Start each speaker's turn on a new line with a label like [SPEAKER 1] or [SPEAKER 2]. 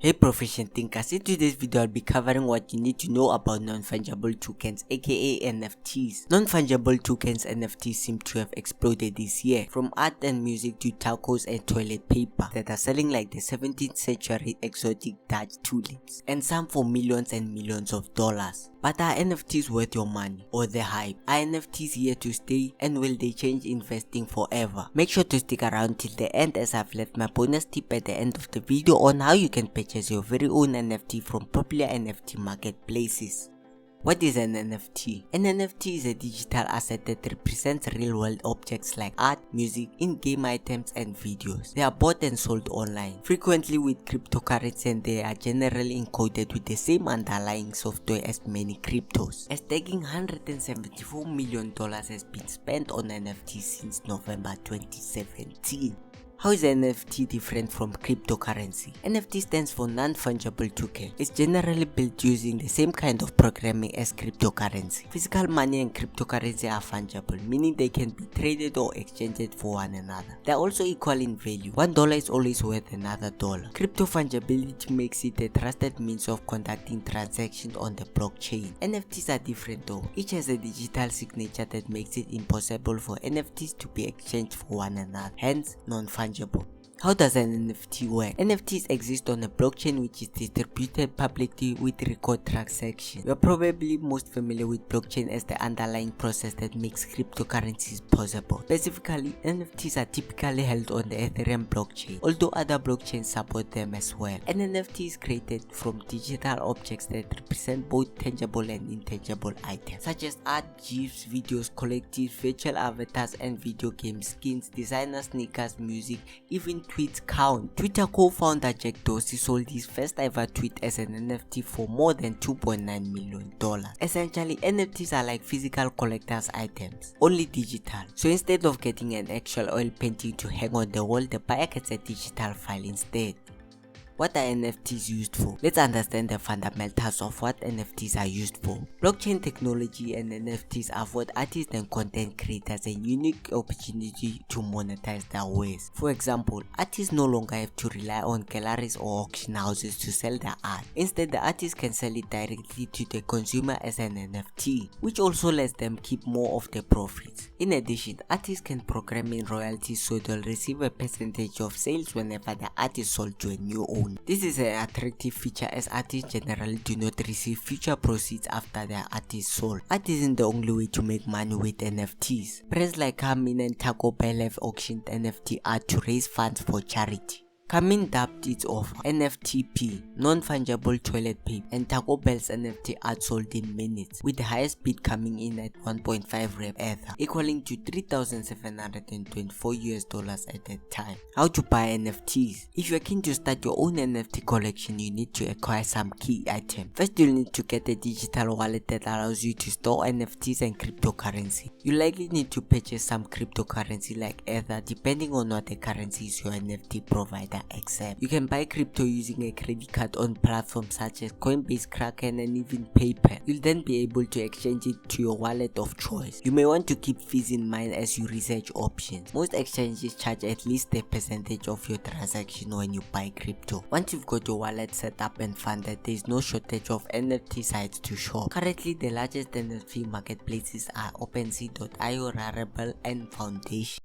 [SPEAKER 1] Hey proficient thinkers, in today's video I'll be covering what you need to know about non-fungible tokens aka NFTs. Non-fungible tokens NFTs seem to have exploded this year, from art and music to tacos and toilet paper that are selling like the 17th century exotic Dutch tulips, and some for millions and millions of dollars. But are NFTs worth your money or the hype? Are NFTs here to stay, and will they change investing forever? Make sure to stick around till the end, as I've left my bonus tip at the end of the video on how you can purchase your very own NFT from popular NFT marketplaces. What is an NFT? An NFT is a digital asset that represents real-world objects like art, music, in-game items, and videos. They are bought and sold online, frequently with cryptocurrency, and they are generally encoded with the same underlying software as many cryptos. A staggering $174 million has been spent on NFTs since November 2017. How is NFT different from cryptocurrency? NFT stands for Non-Fungible Token. It's generally built using the same kind of programming as cryptocurrency. Physical money and cryptocurrency are fungible, meaning they can be traded or exchanged for one another. They are also equal in value. $1 is always worth another dollar. Crypto fungibility makes it a trusted means of conducting transactions on the blockchain. NFTs are different though. Each has a digital signature that makes it impossible for NFTs to be exchanged for one another, hence non-fungible. How does an NFT work? NFTs exist on a blockchain which is distributed publicly with record transactions. You are probably most familiar with blockchain as the underlying process that makes cryptocurrencies possible. Specifically, NFTs are typically held on the Ethereum blockchain, although other blockchains support them as well. An NFT is created from digital objects that represent both tangible and intangible items, such as art, GIFs, videos, collectives, virtual avatars, and video game skins, designer sneakers, music, even tweets count. Twitter co-founder Jack Dorsey sold his first ever tweet as an NFT for more than $2.9 million. Essentially, NFTs are like physical collector's items, only digital. So instead of getting an actual oil painting to hang on the wall, the buyer gets a digital file instead. What are NFTs used for? Let's understand the fundamentals of what NFTs are used for. Blockchain technology and NFTs afford artists and content creators a unique opportunity to monetize their wares. For example, artists no longer have to rely on galleries or auction houses to sell their art. Instead, the artist can sell it directly to the consumer as an NFT, which also lets them keep more of the profits. In addition, artists can program in royalties, so they'll receive a percentage of sales whenever the art is sold to a new owner. This is an attractive feature, as artists generally do not receive future proceeds after their art is sold. Art isn't the only way to make money with NFTs. Brands like Carmine and Taco Bell have auctioned NFT art to raise funds for charity. Carmine dubbed its offer NFTP, non-fungible toilet paper, and Taco Bell's NFT art sold in minutes, with the highest bid coming in at 1.5 Rep Ether, equaling to $3,724 at that time. How to buy NFTs? If you're keen to start your own NFT collection, you need to acquire some key items. First, you'll need to get a digital wallet that allows you to store NFTs and cryptocurrency. You likely need to purchase some cryptocurrency like Ether, depending on what the currency is your NFT provider accept. You can buy crypto using a credit card on platforms such as Coinbase, Kraken, and even PayPal. You'll then be able to exchange it to your wallet of choice. You may want to keep fees in mind as you research options. Most exchanges charge at least a percentage of your transaction when you buy crypto. Once you've got your wallet set up and funded, there is no shortage of NFT sites to shop. Currently, the largest NFT marketplaces are OpenSea.io, Rarible, and Foundation.